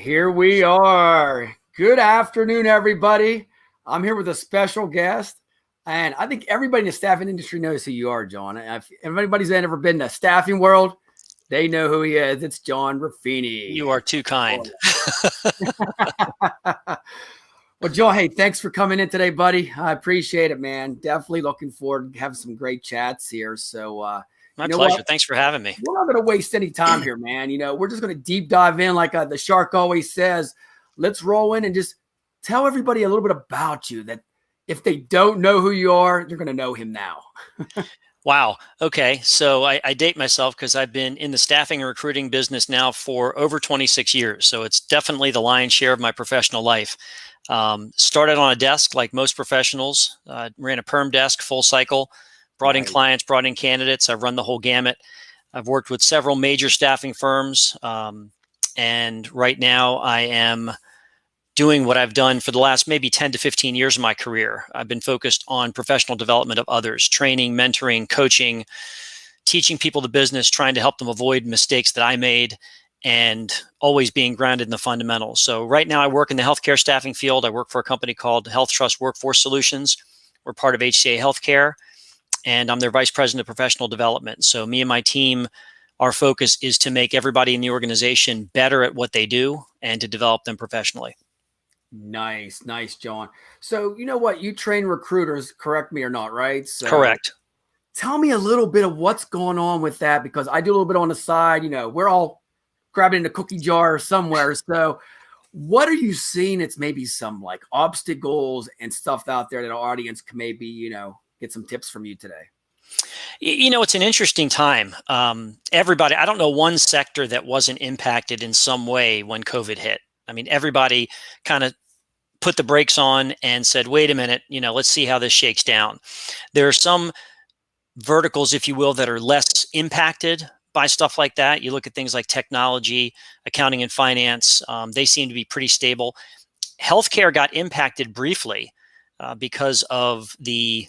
here we are. Good afternoon, everybody. I'm here with a special guest, and I think everybody in the staffing industry knows who you are, John. If anybody's ever been in the staffing world, they know who he is. It's John Ruffini. You are too kind. Well, John, hey, thanks for coming in today, buddy. I appreciate it, man. Definitely looking forward to having some great chats here. So, My pleasure. What? Thanks for having me. We're not going to waste any time here, man. We're just going to deep dive in like the shark always says. Let's roll in and just tell everybody a little bit about you, that if they don't know who you are, you're going to know him now. Wow. Okay. So I date myself because I've been in the staffing and recruiting business now for over 26 years. So it's definitely the lion's share of my professional life. Started on a desk like most professionals, ran a perm desk, full cycle, brought in clients, brought in candidates. I've run the whole gamut. I've worked with several major staffing firms. And right now I am doing what I've done for the last maybe 10 to 15 years of my career. I've been focused on professional development of others, training, mentoring, coaching, teaching people the business, trying to help them avoid mistakes that I made, and always being grounded in the fundamentals. So right now I work in the healthcare staffing field. I work for a company called Health Trust Workforce Solutions. We're part of HCA Healthcare, and I'm their vice president of professional development. So me and my team, our focus is to make everybody in the organization better at what they do and to develop them professionally. Nice, John. So you know what? You train recruiters, correct me or not, right? So correct. Tell me a little bit of what's going on with that, because I do a little bit on the side. We're all grabbing in a cookie jar somewhere. So what are you seeing? It's maybe some like obstacles and stuff out there that our audience can maybe, get some tips from you today. It's an interesting time. Everybody, I don't know one sector that wasn't impacted in some way when COVID hit. I mean, everybody kind of put the brakes on and said, wait a minute, let's see how this shakes down. There are some verticals, if you will, that are less impacted by stuff like that. You look at things like technology, accounting and finance. They seem to be pretty stable. Healthcare got impacted briefly because of the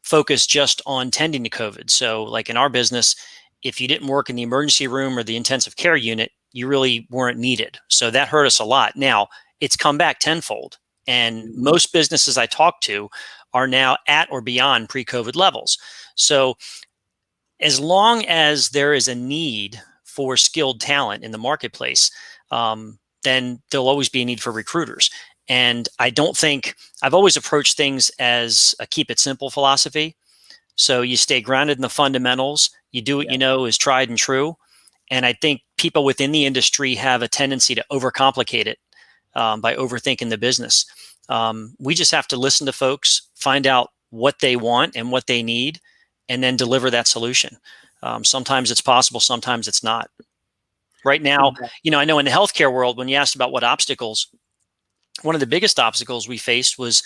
focus just on tending to COVID. So like in our business, if you didn't work in the emergency room or the intensive care unit, you really weren't needed. So that hurt us a lot. Now it's come back tenfold. And most businesses I talk to are now at or beyond pre-COVID levels. So as long as there is a need for skilled talent in the marketplace, then there'll always be a need for recruiters. And I don't think, I've always approached things as a keep it simple philosophy. So you stay grounded in the fundamentals. You do what you know is tried and true. And I think people within the industry have a tendency to overcomplicate it by overthinking the business. We just have to listen to folks, find out what they want and what they need, and then deliver that solution. Sometimes it's possible, sometimes it's not. Right now, I know in the healthcare world, when you asked about what obstacles, one of the biggest obstacles we faced was,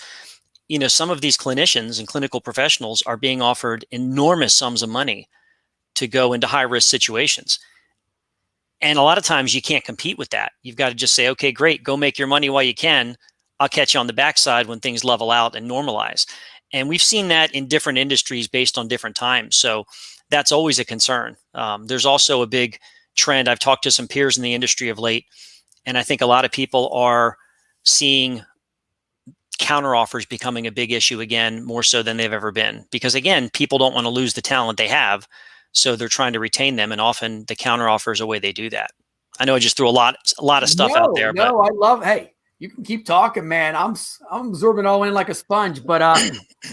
some of these clinicians and clinical professionals are being offered enormous sums of money to go into high-risk situations. And a lot of times you can't compete with that. You've got to just say, okay, great, go make your money while you can. I'll catch you on the backside when things level out and normalize. And we've seen that in different industries based on different times. So that's always a concern. There's also a big trend. I've talked to some peers in the industry of late, and I think a lot of people are seeing counteroffers becoming a big issue again, more so than they've ever been. Because again, people don't want to lose the talent they have. So they're trying to retain them, and often the counteroffer is a way they do that. I know I just threw a lot of stuff out there. No, I love. Hey, you can keep talking, man. I'm absorbing all in like a sponge. But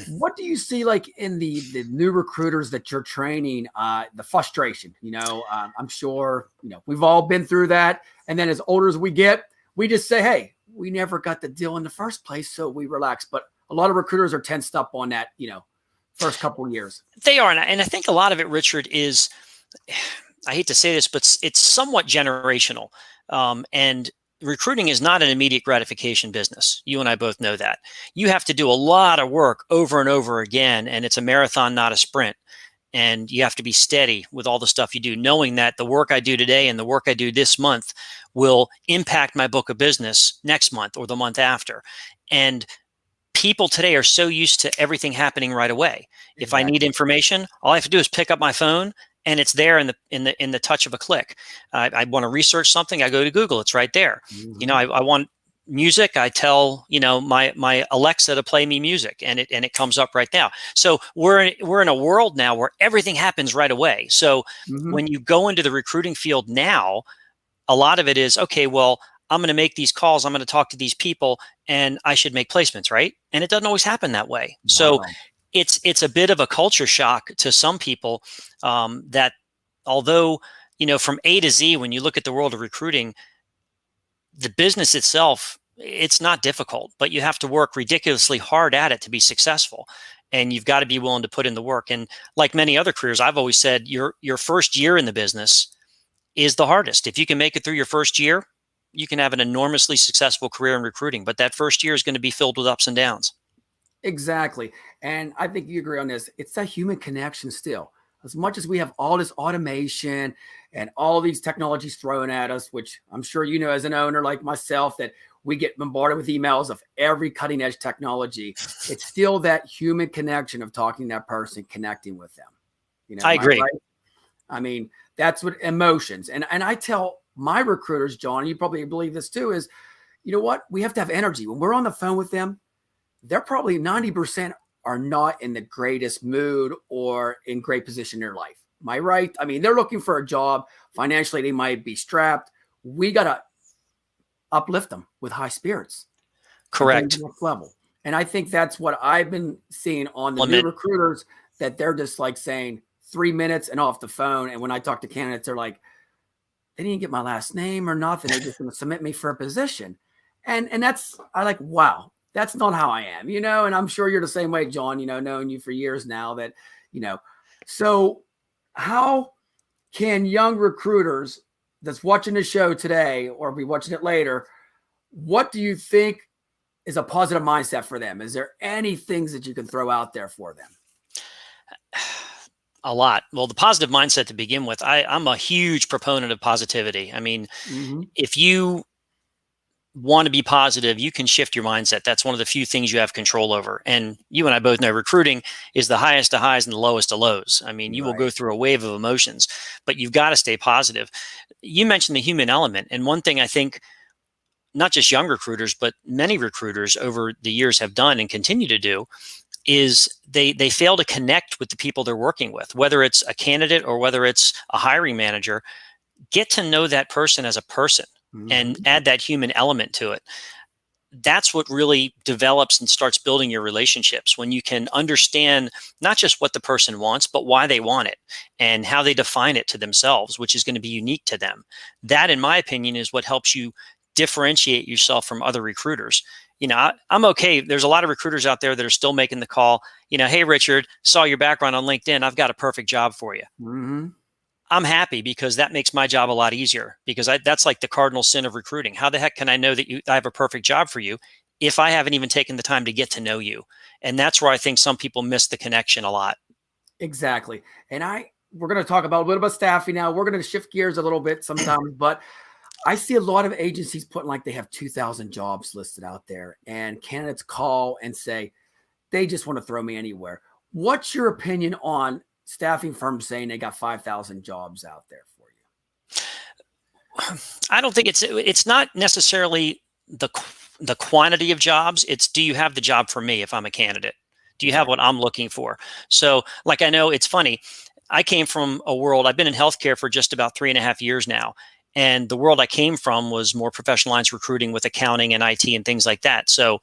what do you see like in the new recruiters that you're training? The frustration. I'm sure we've all been through that. And then as older as we get, we just say, hey, we never got the deal in the first place, so we relax. But a lot of recruiters are tensed up on that. First couple of years. They are. And I think a lot of it, Richard, is, I hate to say this, but it's somewhat generational. And recruiting is not an immediate gratification business. You and I both know that. You have to do a lot of work over and over again, and it's a marathon, not a sprint. And you have to be steady with all the stuff you do, knowing that the work I do today and the work I do this month will impact my book of business next month or the month after. And people today are so used to everything happening right away. If I need information, all I have to do is pick up my phone and it's there in the touch of a click. I want to research something, I go to Google, it's right there. Mm-hmm. I want music, I tell my Alexa to play me music, and it comes up right now. So we're in a world now where everything happens right away. So Mm-hmm. when you go into the recruiting field now, a lot of it is, okay, well, I'm going to make these calls, I'm going to talk to these people, and I should make placements, right? And it doesn't always happen that way. Not at So all. it's a bit of a culture shock to some people, that although, from A to Z, when you look at the world of recruiting, the business itself, it's not difficult, but you have to work ridiculously hard at it to be successful. And you've got to be willing to put in the work. And like many other careers, I've always said your first year in the business is the hardest. If you can make it through your first year, you can have an enormously successful career in recruiting. But that first year is going to be filled with ups and downs. Exactly. And I think you agree on this. It's that human connection still. As much as we have all this automation and all these technologies thrown at us, which I'm sure you know as an owner like myself, that we get bombarded with emails of every cutting edge technology, it's still that human connection of talking to that person, connecting with them. I Am I agree. right? I mean, that's what emotions. And I tell my recruiters, John, you probably believe this too, is you know what? We have to have energy. When we're on the phone with them, they're probably 90% are not in the greatest mood or in great position in their life. Am I right? I mean, they're looking for a job. Financially, they might be strapped. We got to uplift them with high spirits and bring them to Correct. the next level. And I think that's what I've been seeing on the new Limit. recruiters, that they're just like saying 3 minutes and off the phone. And when I talk to candidates, they're like, they didn't get my last name or nothing. They're just going to submit me for a position. And that's, I like, wow, that's not how I am, and I'm sure you're the same way, John, knowing you for years now that, so how can young recruiters that's watching the show today or be watching it later, what do you think is a positive mindset for them? Is there any things that you can throw out there for them? A lot. Well, the positive mindset to begin with, I'm a huge proponent of positivity. I mean, if you want to be positive, you can shift your mindset. That's one of the few things you have control over. And you and I both know recruiting is the highest of highs and the lowest of lows. I mean, you will go through a wave of emotions, but you've got to stay positive. You mentioned the human element. And one thing I think not just young recruiters, but many recruiters over the years have done and continue to do is they fail to connect with the people they're working with, whether it's a candidate or whether it's a hiring manager. Get to know that person as a person and add that human element to it. That's what really develops and starts building your relationships, when you can understand not just what the person wants, but why they want it and how they define it to themselves, which is going to be unique to them. That, in my opinion, is what helps you differentiate yourself from other recruiters. I'm okay. There's a lot of recruiters out there that are still making the call, hey, Richard, saw your background on LinkedIn. I've got a perfect job for you. I'm happy, because that makes my job a lot easier, because that's like the cardinal sin of recruiting. How the heck can I know that I have a perfect job for you if I haven't even taken the time to get to know you? And that's where I think some people miss the connection a lot. Exactly. And we're going to talk about a little bit of staffing now. We're going to shift gears a little bit sometimes, but I see a lot of agencies putting like they have 2,000 jobs listed out there, and candidates call and say they just want to throw me anywhere. What's your opinion on staffing firms saying they got 5,000 jobs out there for you? I don't think it's not necessarily the quantity of jobs. It's, do you have the job for me if I'm a candidate? Do you have what I'm looking for? So, like, I know it's funny. I came from a world, I've been in healthcare for just about 3.5 years now. And the world I came from was more professional lines recruiting with accounting and IT and things like that. So,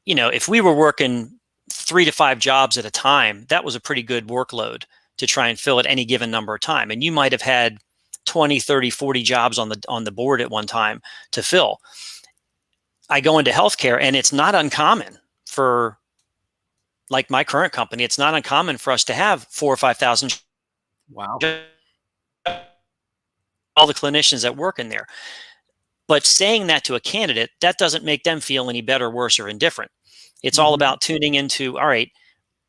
if we were working 3 to 5 jobs at a time, that was a pretty good workload to try and fill at any given number of time. And you might have had 20, 30, 40 jobs on the board at one time to fill. I go into healthcare, and it's not uncommon for, like my current company, it's not uncommon for us to have 4,000 or 5,000. Wow. All the clinicians that work in there. But saying that to a candidate, that doesn't make them feel any better, worse, or indifferent. It's all about tuning into, all right,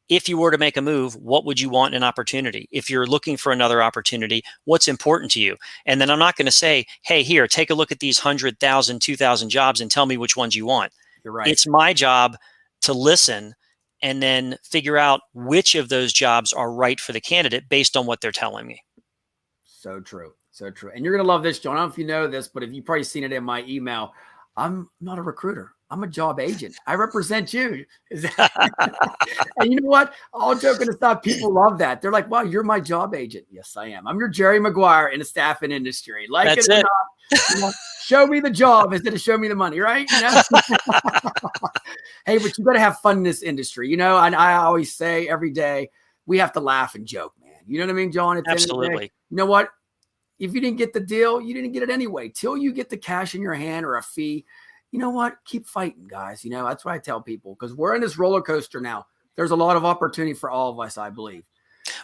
if you were to make a move, what would you want in an opportunity? If you're looking for another opportunity, what's important to you? And then I'm not going to say, hey, here, take a look at these 100,000, 2,000 jobs and tell me which ones you want. You're right. It's my job to listen and then figure out which of those jobs are right for the candidate based on what they're telling me. So true. So true. And you're going to love this, John. I don't know if you know this, but if you've probably seen it in my email, I'm not a recruiter. I'm a job agent. I represent you. And you know what? All joking aside, people love that. They're like, wow, you're my job agent. Yes, I am. I'm your Jerry Maguire in the staffing industry. Like That's it or it. not, show me the job instead of show me the money, right? Hey, but you got to have fun in this industry. And I always say every day, we have to laugh and joke, man. You know what I mean, John? At the end of the day, you know what? If you didn't get the deal, you didn't get it anyway. Till you get the cash in your hand or a fee, you know what? Keep fighting, guys. That's what I tell people, because we're in this roller coaster now. There's a lot of opportunity for all of us, I believe.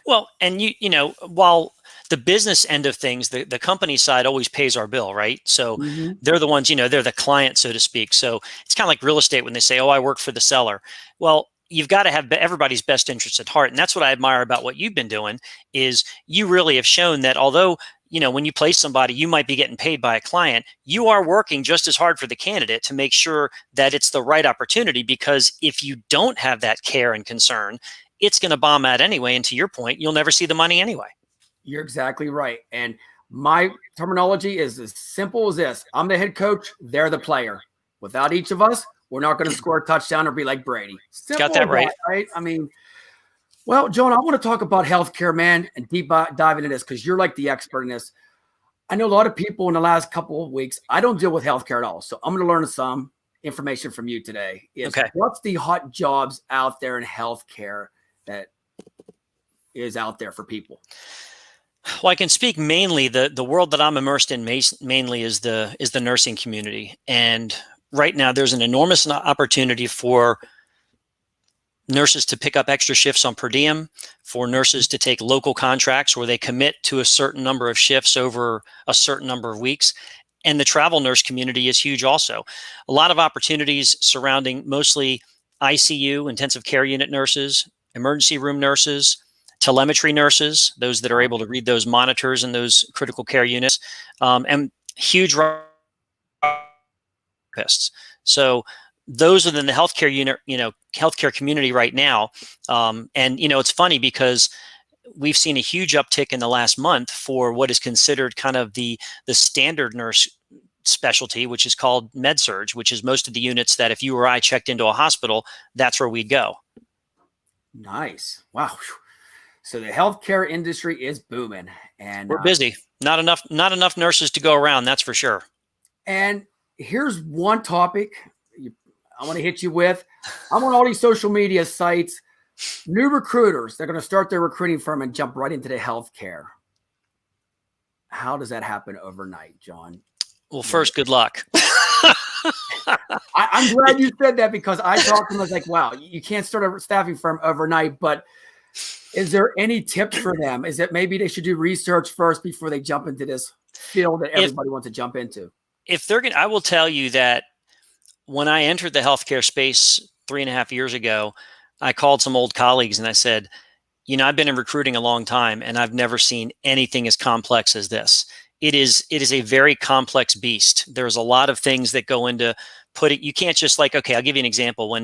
Well, and while the business end of things, the company side always pays our bill, right? So they're the ones, they're the client, so to speak. So it's kind of like real estate when they say, oh, I work for the seller. Well, you've got to have everybody's best interest at heart. And that's what I admire about what you've been doing, is you really have shown that although, when you place somebody, you might be getting paid by a client, you are working just as hard for the candidate to make sure that it's the right opportunity, because if you don't have that care and concern, it's going to bomb out anyway. And to your point, you'll never see the money anyway. You're exactly right. And my terminology is as simple as this. I'm the head coach. They're the player. Without each of us, we're not going to score a touchdown or be like Brady. Simple. Got that right. Right? I mean, well, Joan, I want to talk about healthcare, man, and deep dive into this, because you're like the expert in this. I know a lot of people in the last couple of weeks, I don't deal with healthcare at all. So I'm going to learn some information from you today. What's the hot jobs out there in healthcare that is out there for people? Well, I can speak mainly, the world that I'm immersed in mainly is the nursing community. And right now there's an enormous opportunity for nurses to pick up extra shifts on per diem, for nurses to take local contracts where they commit to a certain number of shifts over a certain number of weeks. And the travel nurse community is huge also. A lot of opportunities surrounding mostly ICU, intensive care unit nurses, emergency room nurses, telemetry nurses, those that are able to read those monitors in those critical care units, and huge therapists. So those are in the healthcare unit, healthcare community right now. And, it's funny because we've seen a huge uptick in the last month for what is considered kind of the standard nurse specialty, which is called med-surg, which is most of the units that if you or I checked into a hospital, that's where we'd go. Nice. Wow. So the healthcare industry is booming, and we're busy. Not enough nurses to go around. That's for sure. And here's one topic I want to hit you with. I'm on all these social media sites. New recruiters, they're going to start their recruiting firm and jump right into the healthcare. How does that happen overnight, John? Well, first, good luck. I'm glad you said that, because I talked to them. I was like, wow, you can't start a staffing firm overnight, but is there any tips for them? Is it maybe they should do research first before they jump into this field that everybody wants to jump into? If they're going to, I will tell you that when I entered the healthcare space 3.5 years ago, I called some old colleagues and I said, I've been in recruiting a long time and I've never seen anything as complex as this. It is a very complex beast. There's a lot of things that go into putting. You can't just okay, I'll give you an example.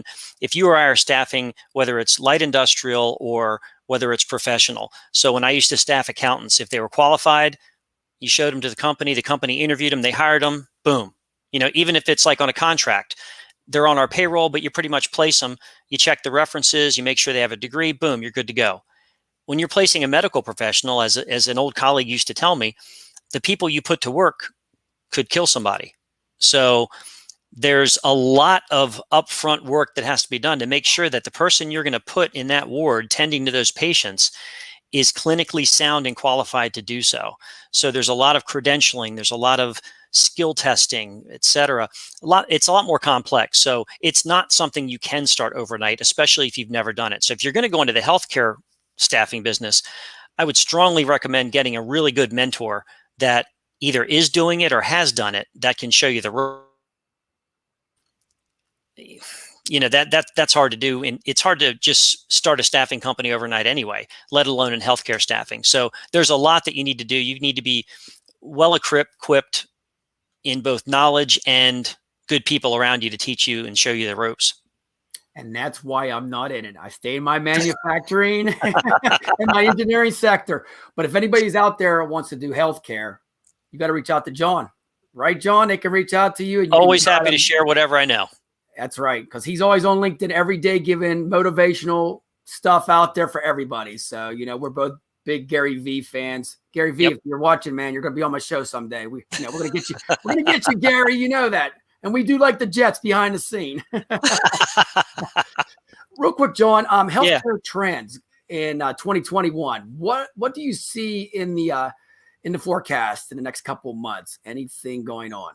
If you or I are staffing, whether it's light industrial or whether it's professional. So when I used to staff accountants, if they were qualified, you showed them to the company interviewed them, they hired them, boom. Even if it's like on a contract, they're on our payroll, but you pretty much place them. You check the references, you make sure they have a degree, boom, you're good to go. When you're placing a medical professional, as an old colleague used to tell me, the people you put to work could kill somebody. So there's a lot of upfront work that has to be done to make sure that the person you're going to put in that ward tending to those patients is clinically sound and qualified to do so. So there's a lot of credentialing, there's a lot of skill testing, et cetera. It's a lot more complex. So it's not something you can start overnight, especially if you've never done it. So if you're going to go into the healthcare staffing business, I would strongly recommend getting a really good mentor that either is doing it or has done it, that can show you that's hard to do. And it's hard to just start a staffing company overnight anyway, let alone in healthcare staffing. So there's a lot that you need to do. You need to be well equipped in both knowledge and good people around you to teach you and show you the ropes. And that's why I'm not in it. I stay in my manufacturing and my engineering sector. But if anybody's out there who wants to do healthcare, you got to reach out to John. Right, John? They can reach out to you. And you Always happy to share whatever I know. That's right, because he's always on LinkedIn every day giving motivational stuff out there for everybody. So, we're both big Gary V fans. Gary V, if you're watching, man, you're going to be on my show someday. We're going to get you. We're going to get you, Gary. You know that. And we do like the Jets behind the scene. Real quick, John, healthcare trends in 2021. What do you see in the forecast in the next couple of months? Anything going on?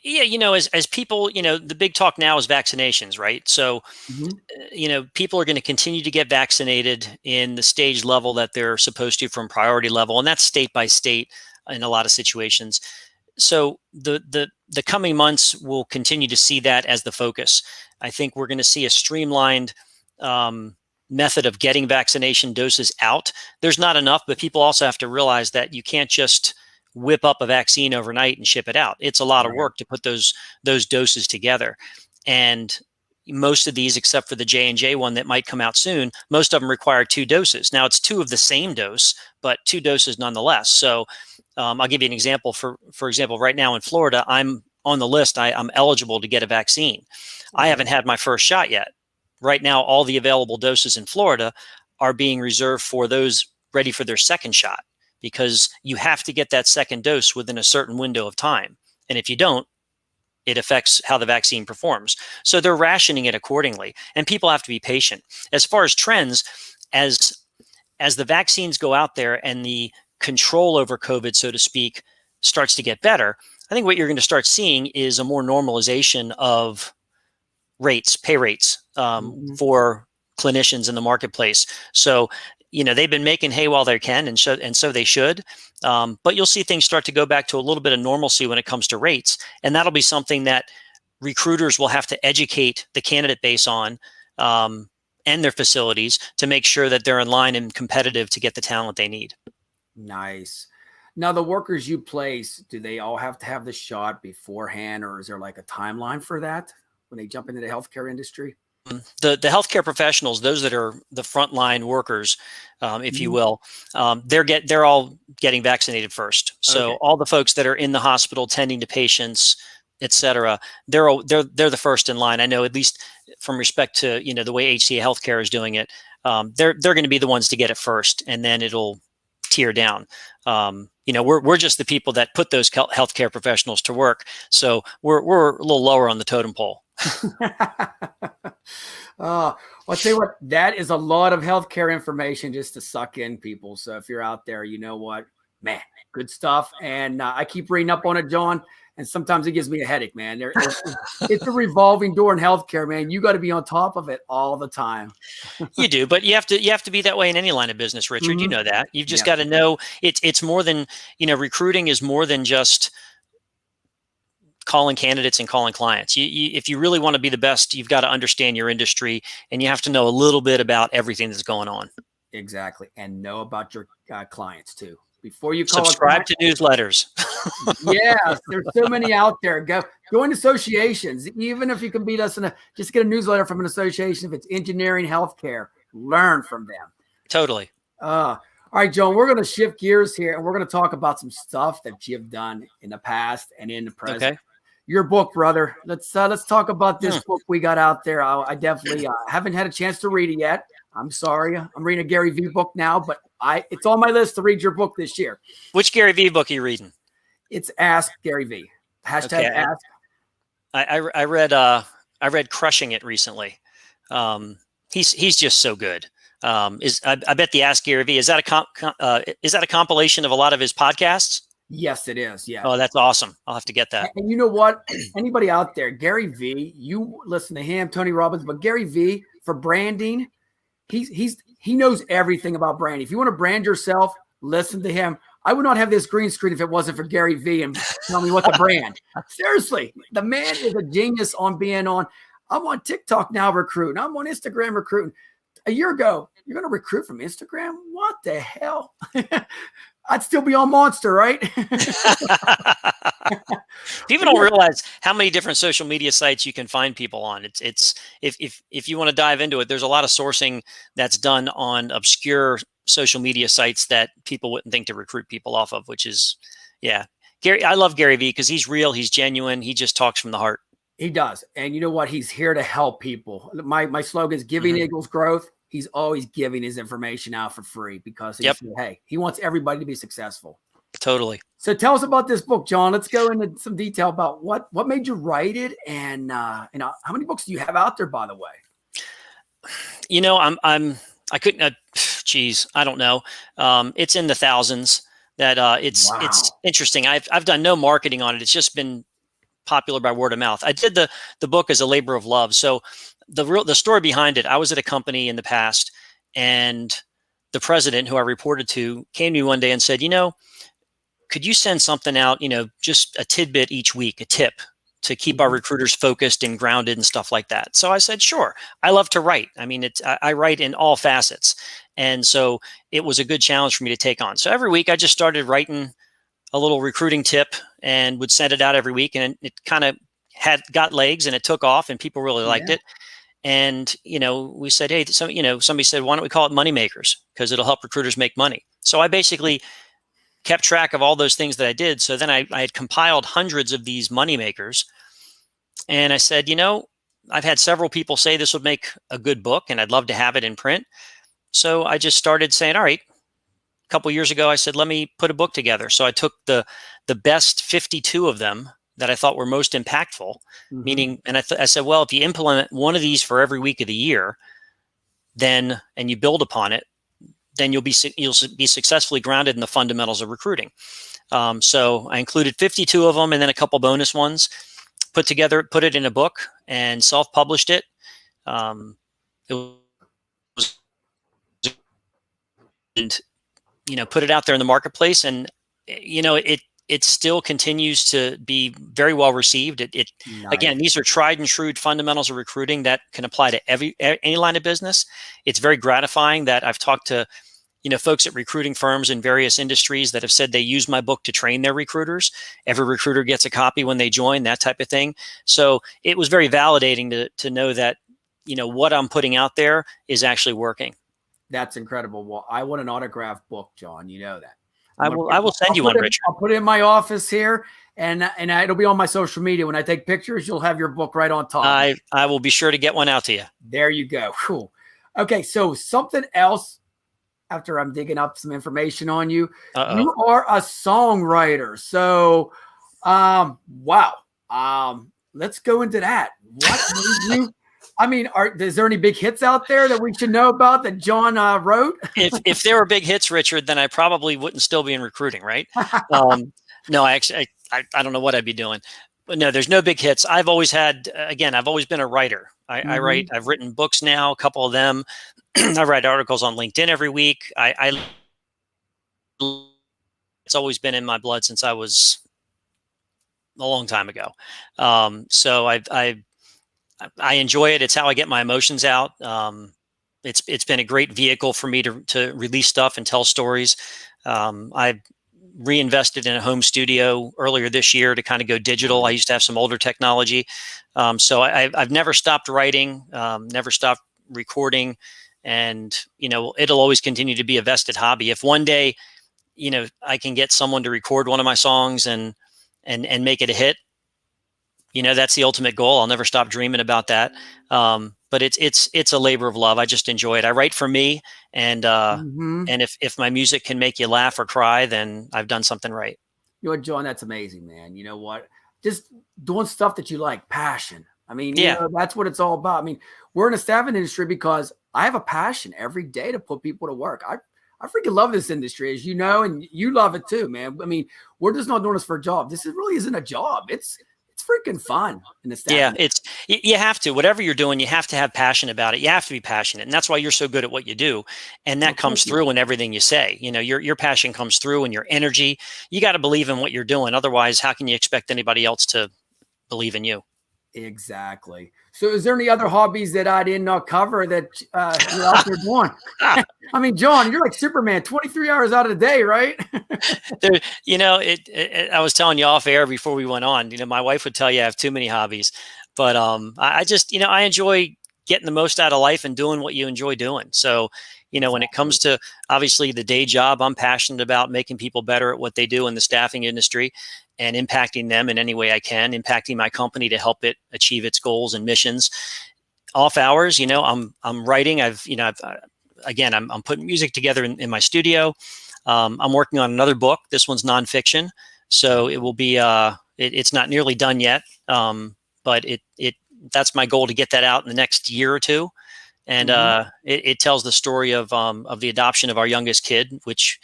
Yeah, as people, the big talk now is vaccinations, right? So, people are going to continue to get vaccinated in the stage level that they're supposed to from priority level, and that's state by state in a lot of situations. So the coming months will continue to see that as the focus. I think we're going to see a streamlined method of getting vaccination doses out. There's not enough, but people also have to realize that you can't just whip up a vaccine overnight and ship it out. It's a lot of work to put those doses together. And most of these, except for the J&J one that might come out soon, most of them require 2 doses. Now it's 2 of the same dose, but 2 doses nonetheless. So I'll give you an example. For example, right now in Florida, I'm on the list. I'm eligible to get a vaccine. I haven't had my first shot yet. Right now, all the available doses in Florida are being reserved for those ready for their second shot, because you have to get that second dose within a certain window of time. And if you don't, it affects how the vaccine performs. So they're rationing it accordingly, and people have to be patient. As far as trends, as the vaccines go out there and the control over COVID, so to speak, starts to get better, I think what you're going to start seeing is a more normalization of pay rates for clinicians in the marketplace. So, they've been making hay while they can, and so they should. But you'll see things start to go back to a little bit of normalcy when it comes to rates. And that'll be something that recruiters will have to educate the candidate base on, and their facilities, to make sure that they're in line and competitive to get the talent they need. Nice. Now, the workers you place, do they all have to have the shot beforehand, or is there like a timeline for that when they jump into the healthcare industry? The healthcare professionals, those that are the frontline workers, if you will, they're all getting vaccinated first. So all the folks that are in the hospital tending to patients, et cetera, they're the first in line. I know, at least from respect to the way HCA Healthcare is doing it, they're going to be the ones to get it first, and then it'll tier down. We're just the people that put those healthcare professionals to work, so we're a little lower on the totem pole. I'll tell you what, that is a lot of healthcare information just to suck in, people. So if you're out there, you know what, man, good stuff. And I keep reading up on it, John, and sometimes it gives me a headache, man. It's a revolving door in healthcare, man. You got to be on top of it all the time. You do, but you have to be that way in any line of business, Richard. You know that. You've just got to know it's more than, recruiting is more than just calling candidates and calling clients. If you really want to be the best, you've got to understand your industry, and you have to know a little bit about everything that's going on. Exactly. And know about your clients too. Before you subscribe to newsletters. Yes, there's so many out there. Join associations. Even if you can beat us just get a newsletter from an association. If it's engineering, healthcare, learn from them. Totally. All right, Joan, we're going to shift gears here, and we're going to talk about some stuff that you've done in the past and in the present. Okay. Your book, brother. Let's talk about this book we got out there. I definitely haven't had a chance to read it yet. I'm sorry. I'm reading a Gary V book now, but it's on my list to read your book this year. Which Gary V book are you reading? It's Ask Gary V. Hashtag Ask. I read Crushing It recently. He's just so good. I bet the Ask Gary V, is that a compilation of a lot of his podcasts? Yes, it is. Yeah. Oh, that's awesome. I'll have to get that. And you know what? Anybody out there, Gary V, you listen to him, Tony Robbins, but Gary V for branding, he knows everything about branding. If you want to brand yourself, listen to him. I would not have this green screen if it wasn't for Gary V and tell me what to brand. Seriously, the man is a genius on being on. I'm on TikTok now recruiting. I'm on Instagram recruiting. A year ago, you're going to recruit from Instagram? What the hell? I'd still be on Monster, right? People don't realize how many different social media sites you can find people on. It's if you want to dive into it, there's a lot of sourcing that's done on obscure social media sites that people wouldn't think to recruit people off of, which is, yeah. Gary, I love Gary Vee because he's real, he's genuine, he just talks from the heart. He does. And you know what? He's here to help people. My slogan is giving equals growth. He's always giving his information out for free because hey, he wants everybody to be successful. Totally. So tell us about this book, John. Let's go into some detail about what made you write it, and how many books do you have out there, by the way? You know, I couldn't. Geez, I don't know. It's in the thousands. It's interesting. I've done no marketing on it. It's just been popular by word of mouth. I did the book as a labor of love. So the story behind it, I was at a company in the past, and the president, who I reported to, came to me one day and said, could you send something out, just a tidbit each week, a tip to keep our recruiters focused and grounded and stuff like that. So I said, sure. I love to write. I mean, I write in all facets. And so it was a good challenge for me to take on. So every week I just started writing a little recruiting tip and would send it out every week. And it kind of got legs and it took off and people really liked it. And, we said, hey, somebody said, why don't we call it Money Makers? Because it'll help recruiters make money. So I basically kept track of all those things that I did. So then I had compiled hundreds of these money makers. And I said, I've had several people say this would make a good book and I'd love to have it in print. So I just started saying, all right, a couple of years ago, I said, let me put a book together. So I took the best 52 of them that I thought were most impactful, meaning, and I said, well, if you implement one of these for every week of the year, and you build upon it, then you'll be successfully grounded in the fundamentals of recruiting. So I included 52 of them and then a couple bonus ones, put it in a book and self-published it. It was, and, put it out there in the marketplace, and, it still continues to be very well received. Nice. Again, these are tried and true fundamentals of recruiting that can apply to any line of business. It's very gratifying that I've talked to folks at recruiting firms in various industries that have said they use my book to train their recruiters. Every recruiter gets a copy when they join, that type of thing. So it was very validating to know that, what I'm putting out there is actually working. That's incredible. Well, I want an autograph book, John. You know that. I will send you one, Richard. I'll put it in my office here, and it'll be on my social media. When I take pictures, you'll have your book right on top. I will be sure to get one out to you. There you go. Cool. Okay, so something else. After I'm digging up some information on you, you are a songwriter. So, wow. Let's go into that. What made you? I mean, is there any big hits out there that we should know about that John wrote? If there were big hits, Richard, then I probably wouldn't still be in recruiting, right? No, I don't know what I'd be doing. But no, there's no big hits. I've always been a writer. I write. I've written books now, a couple of them. I write articles on LinkedIn every week. It's always been in my blood since I was a long time ago. So I enjoy it. It's how I get my emotions out. It's been a great vehicle for me to release stuff and tell stories. I've reinvested in a home studio earlier this year to kind of go digital. I used to have some older technology. So I've never stopped writing, never stopped recording. And, it'll always continue to be a vested hobby. If one day, I can get someone to record one of my songs and make it a hit, that's the ultimate goal. I'll never stop dreaming about that. But it's a labor of love. I just enjoy it. I write for me. And if my music can make you laugh or cry, then I've done something right. You know what, John, that's amazing, man. You know what? Just doing stuff that you like, passion. I mean, that's what it's all about. I mean, we're in a staffing industry because I have a passion every day to put people to work. I freaking love this industry, as you know, and you love it too, man. I mean, we're just not doing this for a job. This really isn't a job. It's freaking fun in the staffing. Yeah, you have to. Whatever you're doing, you have to have passion about it. You have to be passionate, and that's why you're so good at what you do. And that comes through in everything you say. Your passion comes through in your energy. You got to believe in what you're doing. Otherwise, how can you expect anybody else to believe in you? Exactly. So is there any other hobbies that I did not cover that you're out there doing? I mean, John, you're like Superman, 23 hours out of the day, right? There, I was telling you off air before we went on, my wife would tell you I have too many hobbies, but I just, I enjoy getting the most out of life and doing what you enjoy doing. So, when it comes to obviously the day job, I'm passionate about making people better at what they do in the staffing industry and impacting them in any way I can, impacting my company to help it achieve its goals and missions. Off hours, I'm writing. Again, I'm putting music together in my studio. I'm working on another book. This one's nonfiction, so it will be. It's not nearly done yet, but that's my goal to get that out in the next year or two. And it tells the story of the adoption of our youngest kid, which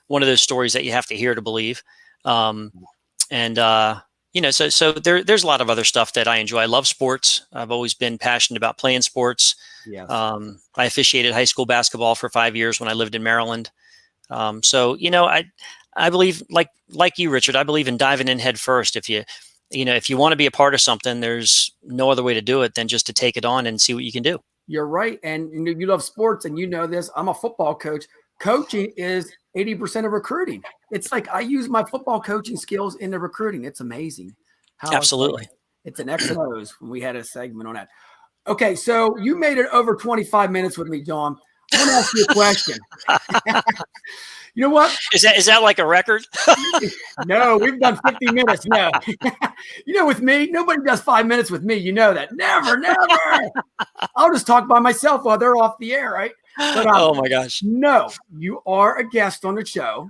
one of those stories that you have to hear to believe. And so there's a lot of other stuff that I enjoy. I love sports. I've always been passionate about playing sports. Yes. I officiated high school basketball for 5 years when I lived in Maryland. So I believe like you, Richard, I believe in diving in head first. If you want to be a part of something, there's no other way to do it than just to take it on and see what you can do. You're right. And you love sports and you know this. I'm a football coach. Coaching is 80% of recruiting. It's like I use my football coaching skills in the recruiting. It's amazing. Absolutely. It's an X and O's when we had a segment on that. Okay, so you made it over 25 minutes with me, John. I want to ask you a question. You know what? Is that like a record? No, we've done 50 minutes. No. With me, nobody does 5 minutes with me. You know that. Never. I'll just talk by myself while they're off the air, right? But, oh my gosh. No, you are a guest on the show.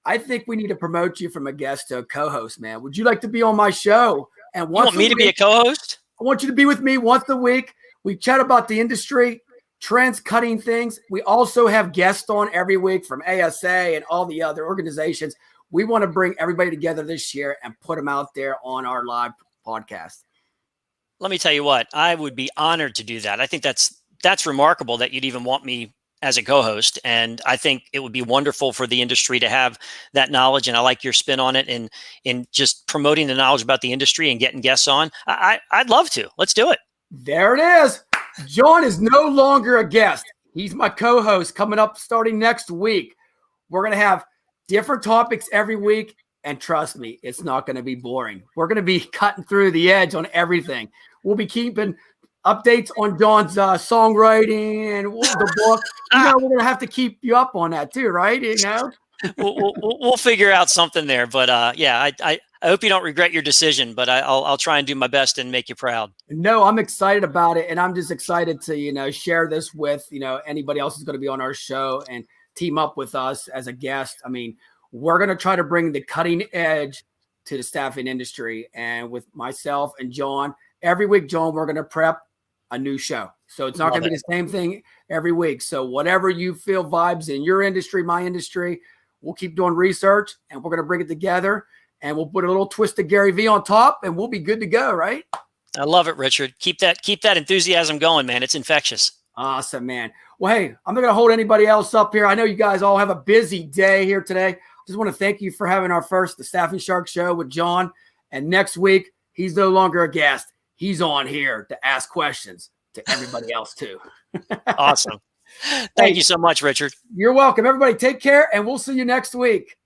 I think we need to promote you from a guest to a co-host, man. Would you like to be on my show? And you want me to be a co-host? I want you to be with me once a week. We chat about the industry, trends, cutting things. We also have guests on every week from ASA and all the other organizations. We want to bring everybody together this year and put them out there on our live podcast. Let me tell you what, I would be honored to do that. I think that's remarkable that you'd even want me as a co-host. And I think it would be wonderful for the industry to have that knowledge. And I like your spin on it and in just promoting the knowledge about the industry and getting guests on. I'd love to. Let's do it. There it is. John is no longer a guest. He's my co-host coming up starting next week. We're going to have different topics every week. And trust me, it's not going to be boring. We're going to be cutting through the edge on everything. We'll be keeping updates on John's songwriting and the book. We're going to have to keep you up on that too, right? We'll figure out something there. But I hope you don't regret your decision, but I'll try and do my best and make you proud. No, I'm excited about it. And I'm just excited to, share this with, anybody else who's going to be on our show and team up with us as a guest. I mean, we're going to try to bring the cutting edge to the staffing industry. And with myself and John, every week, John, we're going to prep a new show. So it's not going to be the same thing every week. So whatever you feel vibes in your industry, my industry, we'll keep doing research and we're going to bring it together and we'll put a little twist of Gary V on top and we'll be good to go, right? I love it, Richard. Keep that enthusiasm going, man. It's infectious. Awesome, man. Well, hey, I'm not going to hold anybody else up here. I know you guys all have a busy day here today. Just want to thank you for having our first The Staffing Shark Show with John. And next week, he's no longer a guest. He's on here to ask questions to everybody else too. Awesome. Thank you so much, Richard. You're welcome. Everybody take care and we'll see you next week.